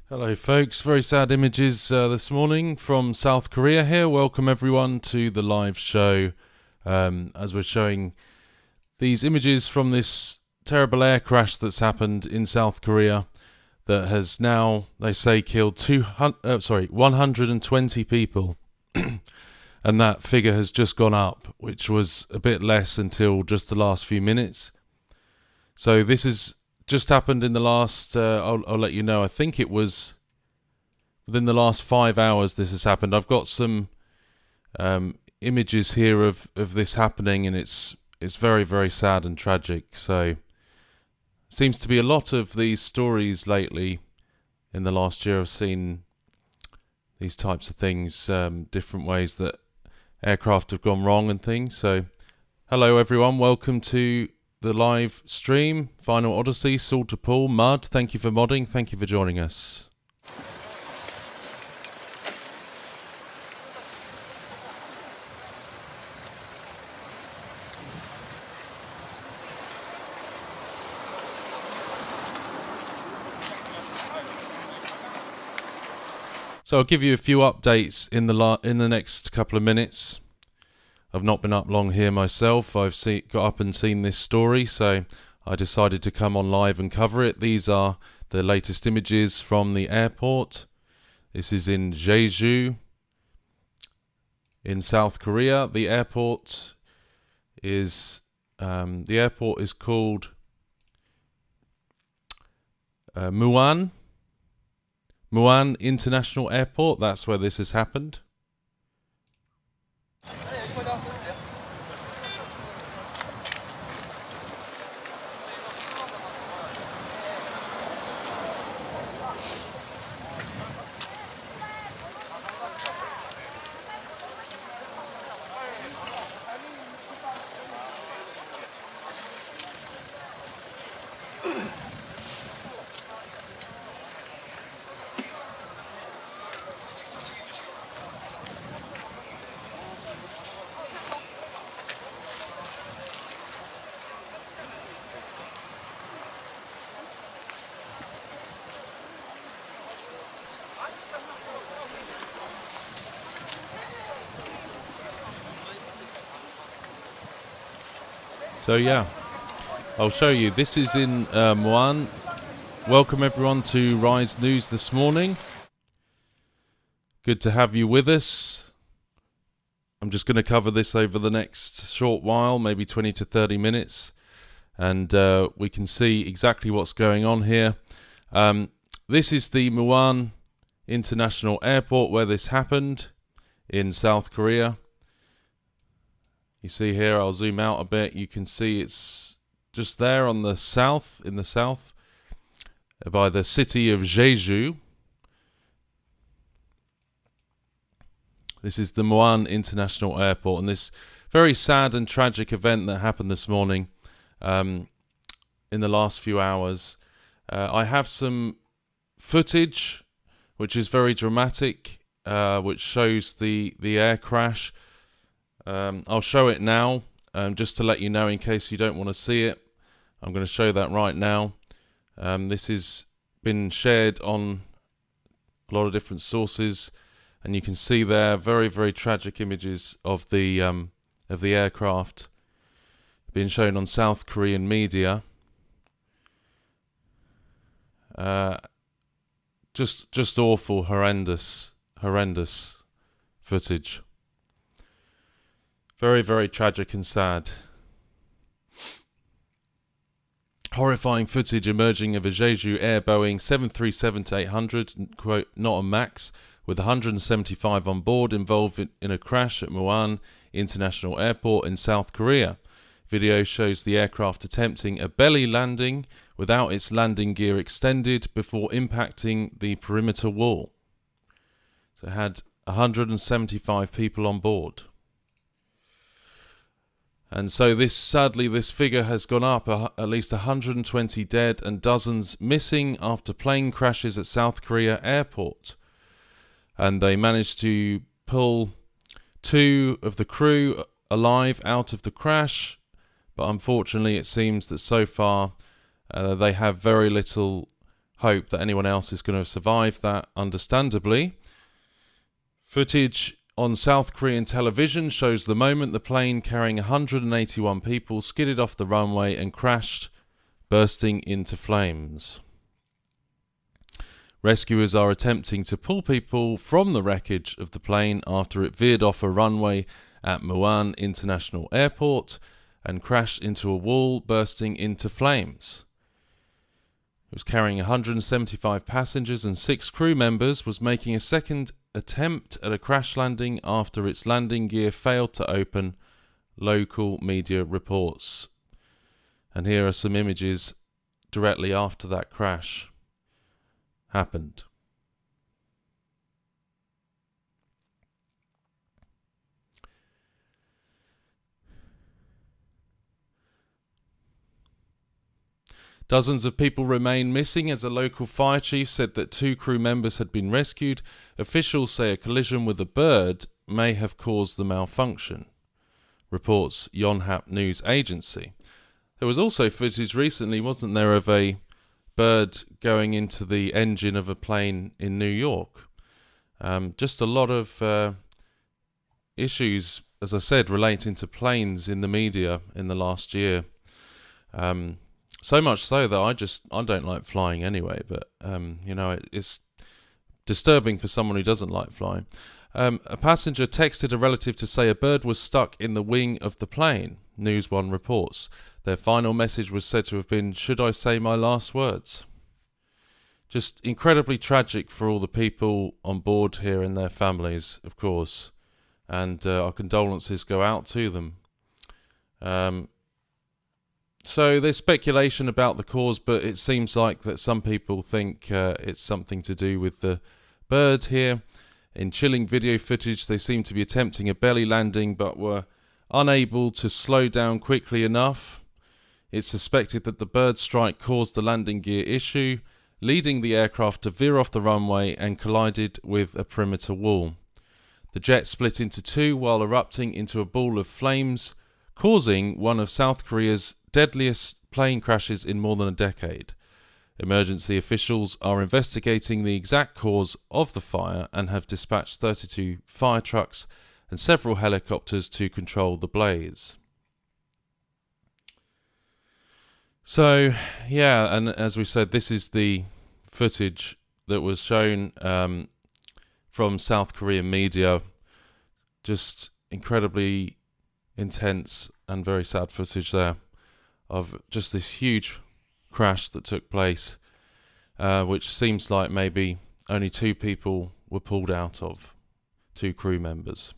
Hello folks, very sad images this morning from South Korea here. Welcome everyone to the live show as we're showing these images from this terrible air crash that's happened in South Korea that has now, they say, killed 120 people. And that figure has just gone up, which was a bit less until just the last few minutes. So this has just happened in the last, I'll let you know, I think it was within the last 5 hours this has happened. I've got some images here of this happening, and it's very, very sad and tragic. So seems to be a lot of these stories lately in the last year. I've seen these types of things, different ways that aircraft have gone wrong and things. So hello everyone, welcome to the live stream. Final Odyssey, Salter Pool, Mud, thank you for modding, thank you for joining us. So I'll give you a few updates in the next couple of minutes. I've not been up long here myself. I've got up and seen this story, so I decided to come on live and cover it. These are the latest images from the airport. This is in Jeju, in South Korea. The airport is called Muan International Airport. That's where this has happened. So yeah, I'll show you. This is in Muan. Welcome everyone to Rise News this morning. Good to have you with us. I'm just going to cover this over the next short while, maybe 20 to 30 minutes. And we can see exactly what's going on here. This is the Muan International Airport where this happened in South Korea. You see here, I'll zoom out a bit. You can see it's just there on the south, in the south, by the city of Jeju. This is the Muan International Airport, and this very sad and tragic event that happened this morning in the last few hours. I have some footage which is very dramatic, which shows the air crash. I'll show it now, just to let you know in case you don't want to see it. I'm going to show that right now. This has been shared on a lot of different sources, and you can see there very, very tragic images of the aircraft being shown on South Korean media. Just awful, horrendous footage. Very, very tragic and sad. Horrifying footage emerging of a Jeju Air Boeing 737-800, quote, not a MAX, with 175 on board involved in a crash at Muan International Airport in South Korea. Video shows the aircraft attempting a belly landing without its landing gear extended before impacting the perimeter wall. So it had 175 people on board. And so sadly, this figure has gone up, at least 120 dead and dozens missing after plane crashes at South Korea airport. And they managed to pull 2 of the crew alive out of the crash, but unfortunately it seems that so far they have very little hope that anyone else is going to survive that, understandably. Footage on South Korean television shows the moment the plane carrying 181 people skidded off the runway and crashed, bursting into flames. Rescuers are attempting to pull people from the wreckage of the plane after it veered off a runway at Muan International Airport and crashed into a wall, bursting into flames. It was carrying 175 passengers and 6 crew members, was making a second attempt at a crash landing after its landing gear failed to open, local media reports. And here are some images directly after that crash happened. Dozens of people remain missing as a local fire chief said that 2 crew members had been rescued. Officials say a collision with a bird may have caused the malfunction, reports Yonhap News Agency. There was also footage recently, wasn't there, of a bird going into the engine of a plane in New York. Just a lot of issues, as I said, relating to planes in the media in the last year. So much so that I don't like flying anyway, but it's disturbing for someone who doesn't like flying. A passenger texted a relative to say a bird was stuck in the wing of the plane, News One reports. Their final message was said to have been, "Should I say my last words?" Just incredibly tragic for all the people on board here and their families, of course, and our condolences go out to them. So there's speculation about the cause, but it seems like that some people think it's something to do with the bird here. In chilling video footage, they seem to be attempting a belly landing, but were unable to slow down quickly enough. It's suspected that the bird strike caused the landing gear issue, leading the aircraft to veer off the runway and collided with a perimeter wall. The jet split into 2 while erupting into a ball of flames, causing one of South Korea's deadliest plane crashes in more than a decade. Emergency officials are investigating the exact cause of the fire and have dispatched 32 fire trucks and several helicopters to control the blaze. So, yeah, and as we said, this is the footage that was shown from South Korean media. Just incredibly intense and very sad footage there of just this huge crash that took place, which seems like maybe only 2 people were pulled out of, 2 crew members.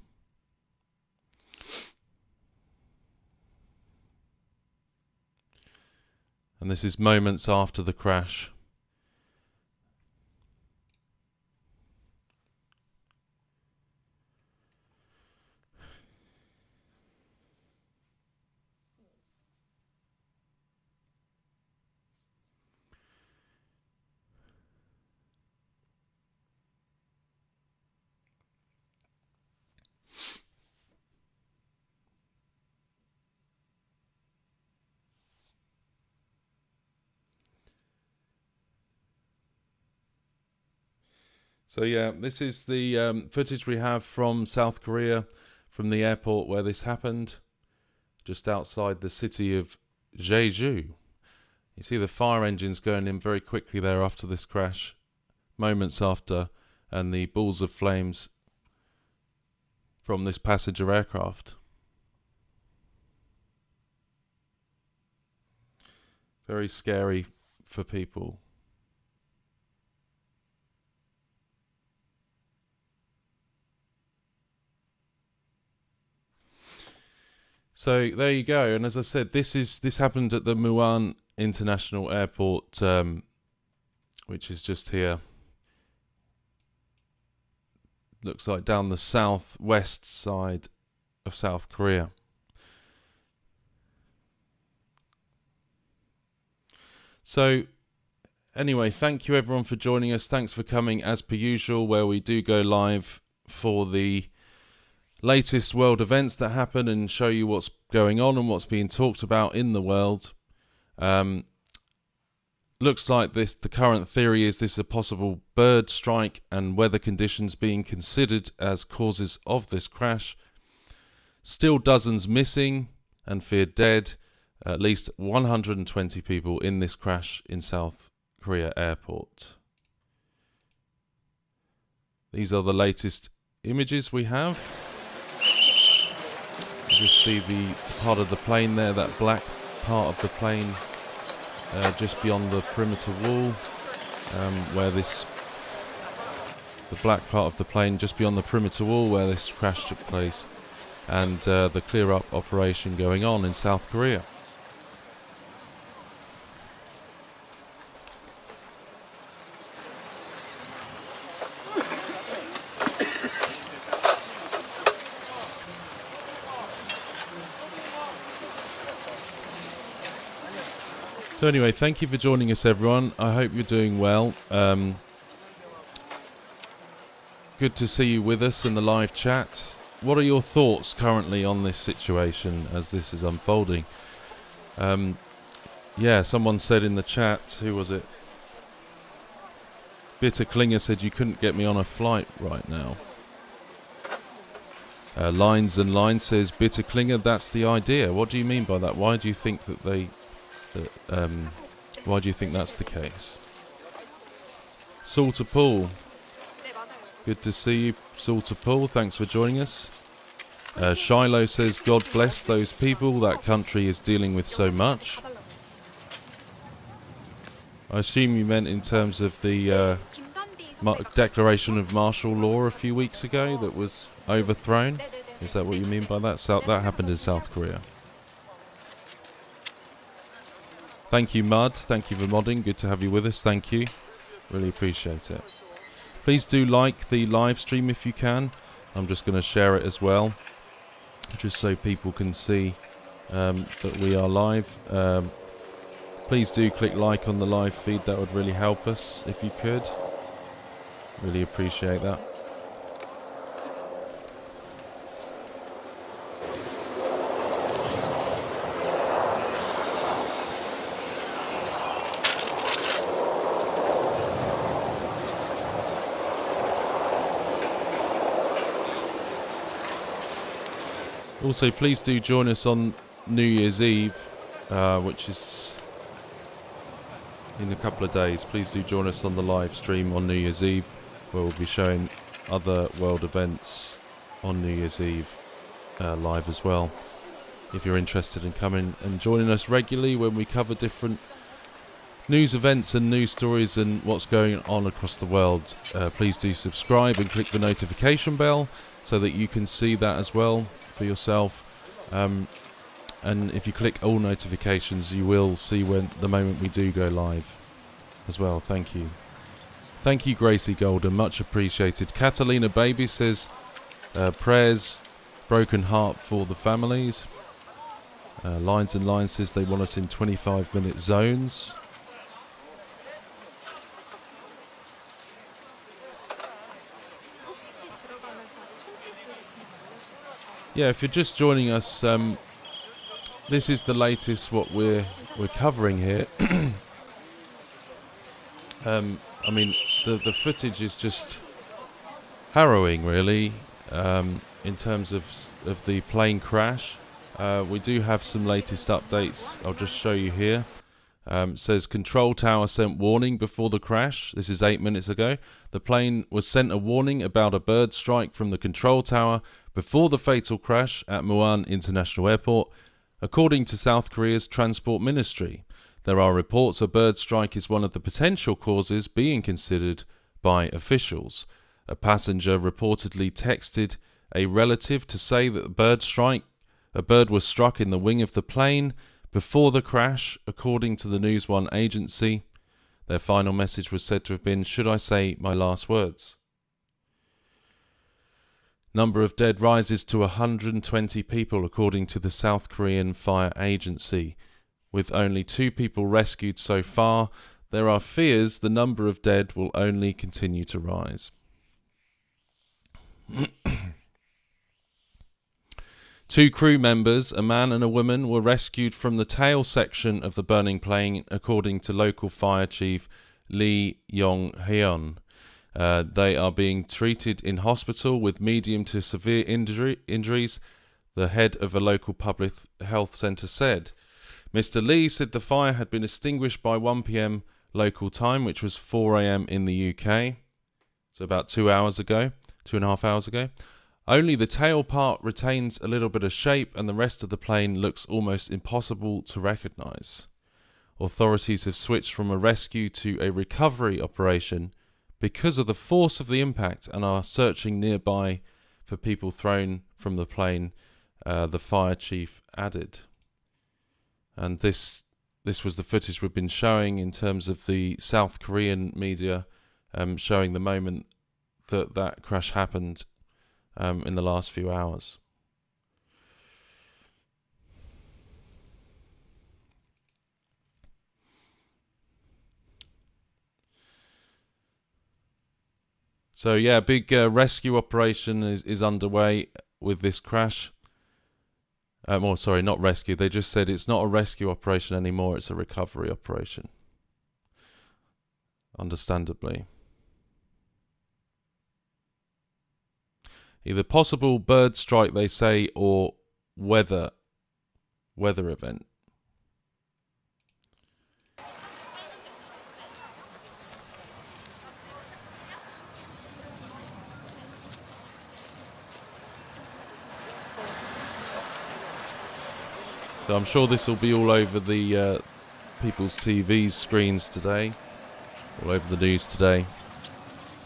And this is moments after the crash. So yeah, this is the footage we have from South Korea, from the airport where this happened, just outside the city of Jeju. You see the fire engines going in very quickly there after this crash, moments after, and the balls of flames from this passenger aircraft. Very scary for people. So there you go, and as I said, this happened at the Muan International Airport, which is just here. Looks like down the southwest side of South Korea. So anyway, thank you everyone for joining us. Thanks for coming as per usual, where we do go live for the latest world events that happen and show you what's going on and what's being talked about in the world. looks like the current theory is this is a possible bird strike and weather conditions being considered as causes of this crash. Still dozens missing and feared dead. At least 120 people in this crash in South Korea airport. These are the latest images we have. You just see the part of the plane there, that black part of the plane just beyond the perimeter wall, where the black part of the plane just beyond the perimeter wall where this crash took place, and the clear up operation going on in South Korea. So anyway, thank you for joining us, everyone. I hope you're doing well. Good to see you with us in the live chat. What are your thoughts currently on this situation as this is unfolding? Yeah, someone said in the chat, who was it? Bitter Klinger said you couldn't get me on a flight right now. Lines and Lines says, Bitter Klinger, that's the idea. What do you mean by that? Why do you think that why do you think that's the case? Salter Paul, good to see you, Salter Paul. Thanks for joining us. Shiloh says, God bless those people. That country is dealing with so much. I assume you meant in terms of the declaration of martial law a few weeks ago that was overthrown. Is that what you mean by that? That happened in South Korea. Thank you, Mud. Thank you for modding. Good to have you with us. Thank you. Really appreciate it. Please do like the live stream if you can. I'm just going to share it as well, just so people can see that we are live. Please do click like on the live feed. That would really help us if you could. Really appreciate that. Also, please do join us on New Year's Eve, which is in a couple of days. Please do join us on the live stream on New Year's Eve, where we'll be showing other world events on New Year's Eve live as well. If you're interested in coming and joining us regularly when we cover different news events and news stories and what's going on across the world, please do subscribe and click the notification bell so that you can see that as well for yourself. And if you click all notifications, you will see when the moment we do go live as well. Thank you. Thank you, Gracie Golden. Much appreciated. Catalina Baby says, prayers, broken heart for the families. Lines and Lines says they want us in 25-minute zones. Yeah, if you're just joining us, this is the latest what we're covering here. I mean, the footage is just harrowing, really, in terms of the plane crash. We do have some latest updates. I'll just show you here. It says control tower sent warning before the crash. This is 8 minutes ago. The plane was sent a warning about a bird strike from the control tower before the fatal crash at Muan International Airport, according to South Korea's Transport Ministry. There are reports a bird strike is one of the potential causes being considered by officials. A passenger reportedly texted a relative to say that a bird was struck in the wing of the plane before the crash, according to the News One agency. Their final message was said to have been, "Should I say my last words?" Number of dead rises to 120 people, according to the South Korean Fire Agency. With only 2 people rescued so far, there are fears the number of dead will only continue to rise. 2 crew members, a man and a woman, were rescued from the tail section of the burning plane, according to local fire chief Lee Yong-hyun. They are being treated in hospital with medium to severe injuries, the head of a local public health centre said. Mr. Lee said the fire had been extinguished by 1 p.m. local time, which was 4 a.m. in the UK, so about 2.5 hours ago. Only the tail part retains a little bit of shape, and the rest of the plane looks almost impossible to recognise. Authorities have switched from a rescue to a recovery operation because of the force of the impact and are searching nearby for people thrown from the plane, the fire chief added. And this was the footage we've been showing in terms of the South Korean media, showing the moment that crash happened in the last few hours. So yeah, big rescue operation is underway with this crash. Sorry, not rescue. They just said it's not a rescue operation anymore, it's a recovery operation. Understandably. Either possible bird strike, they say, or weather event. So I'm sure this will be all over the people's TV screens today, all over the news today,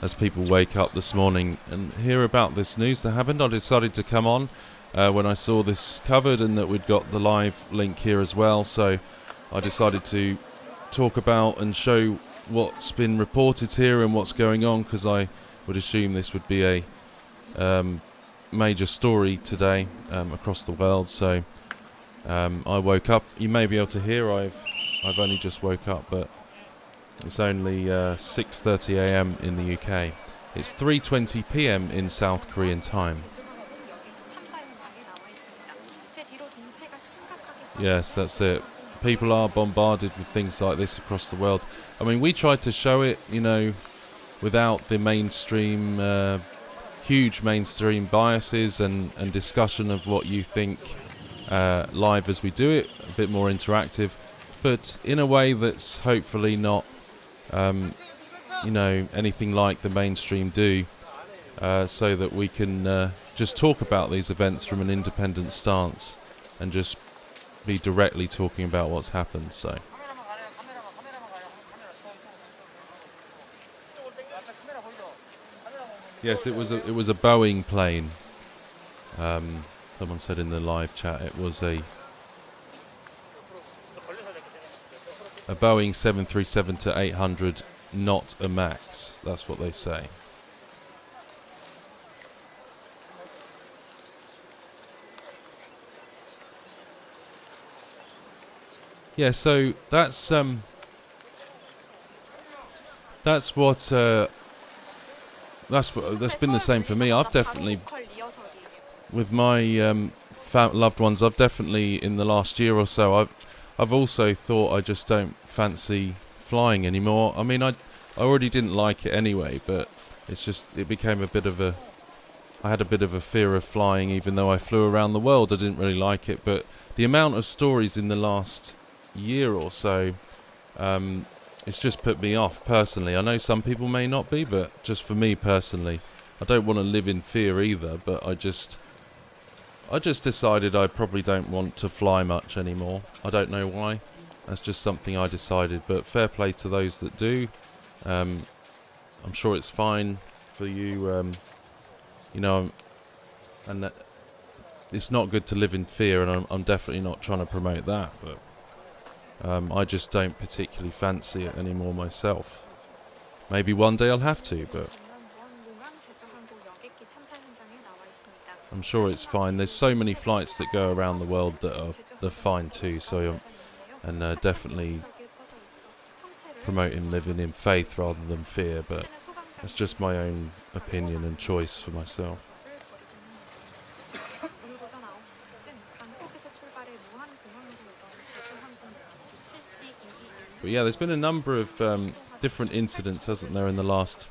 as people wake up this morning and hear about this news that happened. I decided to come on when I saw this covered and that we'd got the live link here as well. So I decided to talk about and show what's been reported here and what's going on, because I would assume this would be a major story today across the world. So I woke up. You may be able to hear I've only just woke up, but it's only 6:30 a.m. in the UK. It's 3:20 p.m. in South Korean time. Yes, that's it. People are bombarded with things like this across the world. I mean, we tried to show it, without the mainstream, huge mainstream biases and discussion of what you think live as we do it, a bit more interactive, but in a way that's hopefully not, anything like the mainstream do, so that we can just talk about these events from an independent stance and just be directly talking about what's happened. So yes, it was a Boeing plane. Someone said in the live chat it was a Boeing 737-800, not a Max. That's what they say. Yeah, so that's been the same for me. I've definitely, with my loved ones, I've definitely in the last year or so, I've also thought I just don't fancy flying anymore. I mean, I already didn't like it anyway, but it became I had a bit of a fear of flying, even though I flew around the world. I didn't really like it, but the amount of stories in the last year or so, it's just put me off personally. I know some people may not be, but just for me personally, I don't want to live in fear either, but I just decided I probably don't want to fly much anymore. I don't know why. That's just something I decided, but fair play to those that do. I'm sure it's fine for you, and that it's not good to live in fear, and I'm definitely not trying to promote that, but I just don't particularly fancy it anymore myself. Maybe one day I'll have to, but I'm sure it's fine. There's so many flights that go around the world that they're fine too. So, definitely promoting living in faith rather than fear. But it's just my own opinion and choice for myself. But yeah, there's been a number of different incidents, hasn't there, in the last...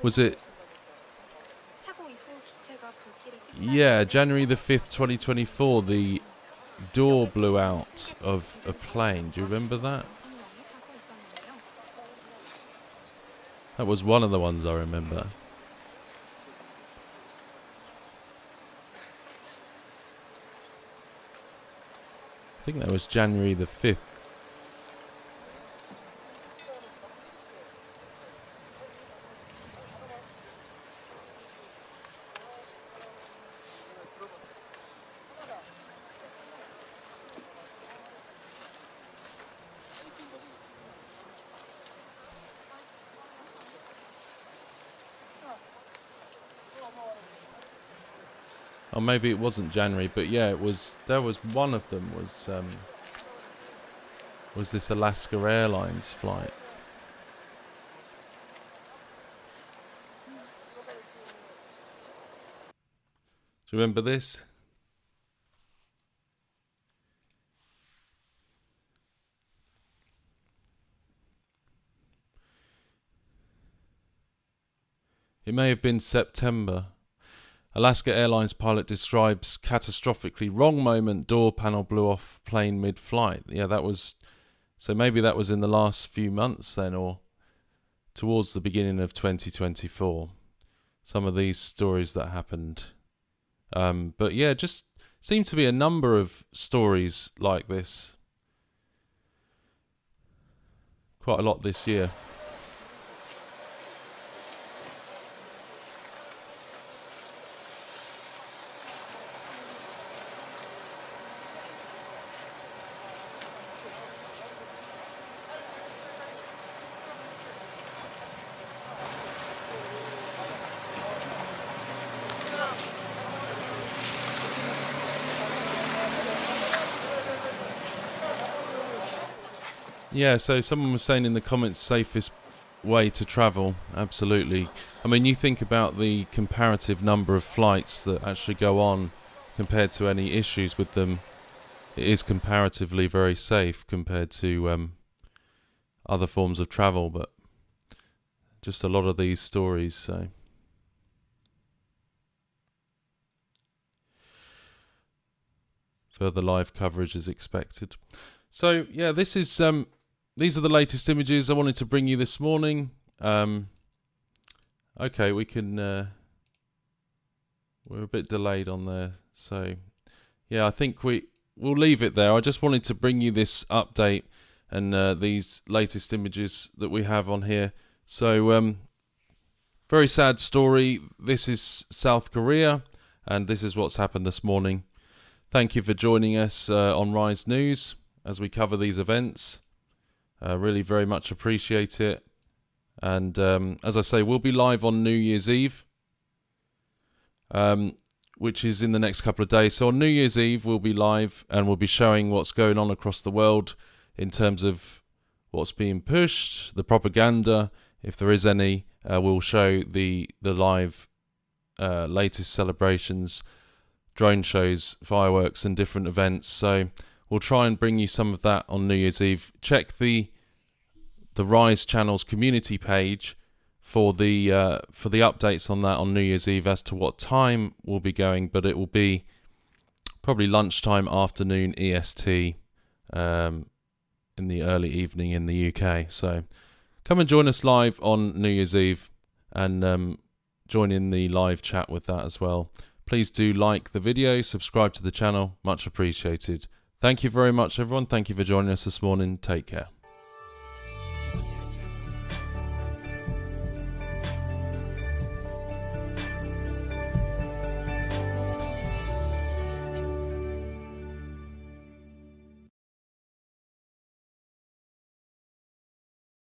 Was it... Yeah, January the 5th, 2024, the door blew out of a plane. Do you remember that? That was one of the ones I remember. I think that was January the 5th. Or maybe it wasn't January, but yeah, it was. There was one of them was this Alaska Airlines flight. Do you remember this? It may have been September. Alaska Airlines pilot describes catastrophically wrong moment, door panel blew off plane mid-flight. Yeah, that was... So maybe that was in the last few months then, or towards the beginning of 2024. Some of these stories that happened. But yeah, just seemed to be a number of stories like this. Quite a lot this year. Yeah, so someone was saying in the comments, safest way to travel. Absolutely. I mean, you think about the comparative number of flights that actually go on compared to any issues with them. It is comparatively very safe compared to other forms of travel, but just a lot of these stories. So further live coverage is expected. So yeah, this is these are the latest images I wanted to bring you this morning. Okay, we can. We're a bit delayed on there, so yeah, I think we'll leave it there. I just wanted to bring you this update and these latest images that we have on here. So very sad story. This is South Korea, and this is what's happened this morning. Thank you for joining us on Rise News as we cover these events. Really very much appreciate it. And as I say, we'll be live on New Year's Eve, which is in the next couple of days. So on New Year's Eve, we'll be live and we'll be showing what's going on across the world in terms of what's being pushed, the propaganda, if there is any. We'll show the live latest celebrations, drone shows, fireworks and different events. So we'll try and bring you some of that on New Year's Eve. Check the Rise Channel's community page for the updates on that on New Year's Eve as to what time we'll be going, but it will be probably lunchtime, afternoon EST, in the early evening in the UK. So come and join us live on New Year's Eve and join in the live chat with that as well. Please do like the video, subscribe to the channel, much appreciated. Thank you very much, everyone. Thank you for joining us this morning. Take care.